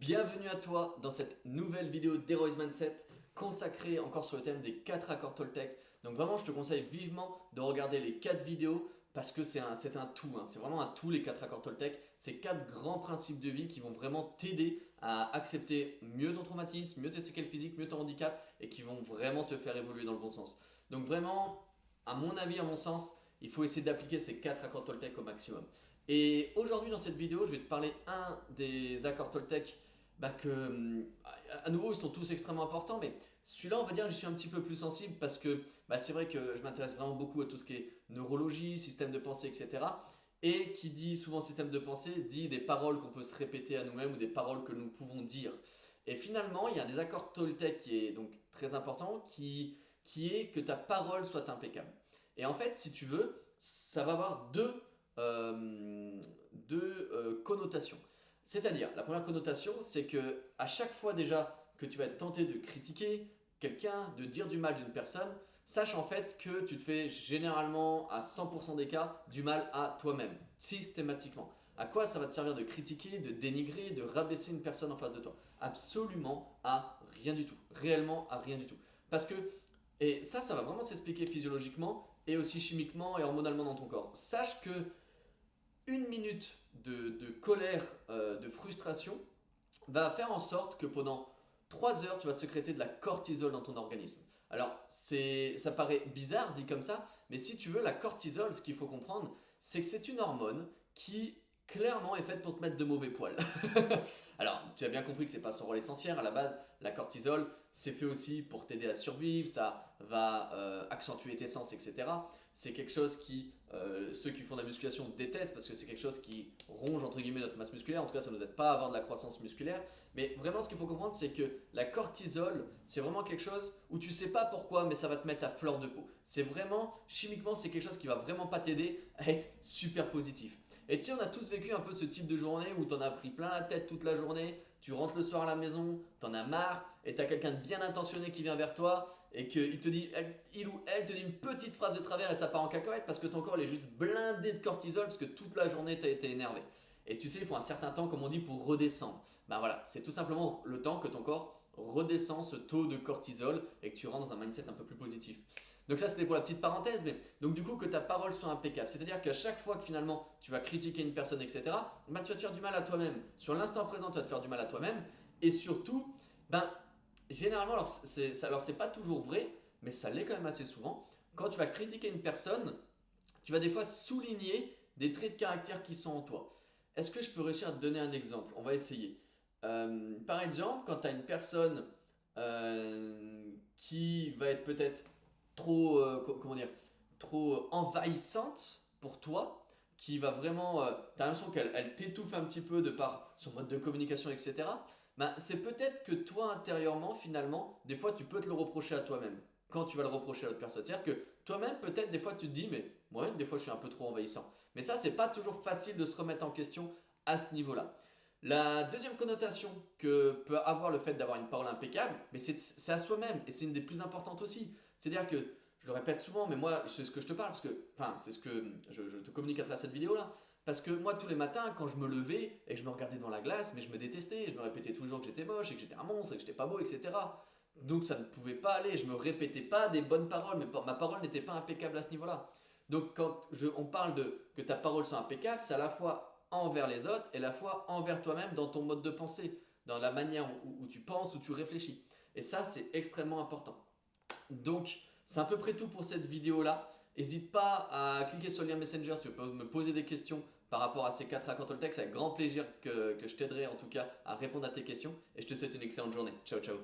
Bienvenue à toi dans cette nouvelle vidéo d'Heroes Mindset consacrée encore sur le thème des 4 accords Toltec. Donc vraiment je te conseille vivement de regarder les 4 vidéos parce que c'est un tout, c'est vraiment un tout les 4 accords Toltec. C'est 4 grands principes de vie qui vont vraiment t'aider à accepter mieux ton traumatisme, mieux tes séquelles physiques, mieux ton handicap et qui vont vraiment te faire évoluer dans le bon sens. Donc vraiment, à mon avis, à mon sens, il faut essayer d'appliquer ces 4 accords Toltec au maximum. Et aujourd'hui dans cette vidéo, je vais te parler un des accords Toltec que, à nouveau, ils sont tous extrêmement importants, mais celui-là, on va dire, je suis un petit peu plus sensible parce que c'est vrai que je m'intéresse vraiment beaucoup à tout ce qui est neurologie, système de pensée, etc. Et qui dit souvent système de pensée, dit des paroles qu'on peut se répéter à nous-mêmes ou des paroles que nous pouvons dire. Et finalement, il y a un des accords Toltec qui est donc très important, qui est que ta parole soit impeccable. Et en fait, si tu veux, ça va avoir deux connotations. C'est-à-dire, la première connotation, c'est que à chaque fois déjà que tu vas être tenté de critiquer quelqu'un, de dire du mal d'une personne, sache en fait que tu te fais généralement à 100% des cas du mal à toi-même, systématiquement. À quoi ça va te servir de critiquer, de dénigrer, de rabaisser une personne en face de toi? Absolument à rien du tout. Réellement à rien du tout. Parce que, et ça va vraiment s'expliquer physiologiquement et aussi chimiquement et hormonalement dans ton corps. Sache que une minute de colère, de frustration, va faire en sorte que pendant 3 heures, tu vas sécréter de la cortisol dans ton organisme. Alors, ça paraît bizarre dit comme ça, mais si tu veux, la cortisol, ce qu'il faut comprendre, c'est que c'est une hormone qui clairement est faite pour te mettre de mauvais poils. Alors, tu as bien compris que c'est pas son rôle essentiel. À la base, la cortisol, c'est fait aussi pour t'aider à survivre, ça va accentuer tes sens, etc. C'est quelque chose qui, ceux qui font de la musculation détestent parce que c'est quelque chose qui ronge entre guillemets notre masse musculaire. En tout cas, ça ne nous aide pas à avoir de la croissance musculaire. Mais vraiment, ce qu'il faut comprendre, c'est que la cortisol, c'est vraiment quelque chose où tu sais pas pourquoi, mais ça va te mettre à fleur de peau. C'est vraiment, chimiquement, c'est quelque chose qui va vraiment pas t'aider à être super positif. Et tu sais, on a tous vécu un peu ce type de journée où t'en as pris plein la tête toute la journée, tu rentres le soir à la maison, t'en as marre, et t'as quelqu'un de bien intentionné qui vient vers toi, et qu'il te dit, il ou elle te dit une petite phrase de travers et ça part en cacahuète parce que ton corps il est juste blindé de cortisol parce que toute la journée t'as été énervé. Et tu sais, il faut un certain temps, comme on dit, pour redescendre. Voilà, c'est tout simplement le temps que ton corps redescend ce taux de cortisol et que tu rentres dans un mindset un peu plus positif. Donc ça c'était pour la petite parenthèse, mais donc du coup que ta parole soit impeccable. C'est-à-dire qu'à chaque fois que finalement tu vas critiquer une personne, etc., tu vas te faire du mal à toi-même. Sur l'instant présent, tu vas te faire du mal à toi-même. Et surtout, généralement, alors c'est pas toujours vrai, mais ça l'est quand même assez souvent. Quand tu vas critiquer une personne, tu vas des fois souligner des traits de caractère qui sont en toi. Est-ce que je peux réussir à te donner un exemple? On va essayer. Par exemple, quand tu as une personne qui va être peut-être trop, comment dire, trop envahissante pour toi, qui va vraiment, tu as l'impression qu'elle t'étouffe un petit peu de par son mode de communication, etc. C'est peut-être que toi intérieurement, finalement, des fois tu peux te le reprocher à toi-même quand tu vas le reprocher à l'autre personne. C'est-à-dire que toi-même, peut-être des fois tu te dis, mais moi-même, des fois je suis un peu trop envahissant. Mais ça, c'est pas toujours facile de se remettre en question à ce niveau-là. La deuxième connotation que peut avoir le fait d'avoir une parole impeccable, mais c'est à soi-même et c'est une des plus importantes aussi. C'est-à-dire que, je le répète souvent, mais moi c'est ce que je te parle, c'est ce que je te communique à travers cette vidéo-là. Parce que moi tous les matins quand je me levais et que je me regardais dans la glace, mais je me détestais, je me répétais tous les jours que j'étais moche et que j'étais un monstre et que j'étais pas beau, etc. Donc ça ne pouvait pas aller, je me répétais pas des bonnes paroles, mais ma parole n'était pas impeccable à ce niveau-là. Donc quand on parle de que ta parole soit impeccable, c'est à la fois envers les autres et à la fois envers toi-même dans ton mode de pensée, dans la manière où tu penses, où tu réfléchis. Et ça, c'est extrêmement important. Donc, c'est à peu près tout pour cette vidéo-là. N'hésite pas à cliquer sur le lien Messenger si tu veux me poser des questions par rapport à ces 4 accords Toltec. C'est avec grand plaisir que je t'aiderai en tout cas à répondre à tes questions. Et je te souhaite une excellente journée. Ciao, ciao.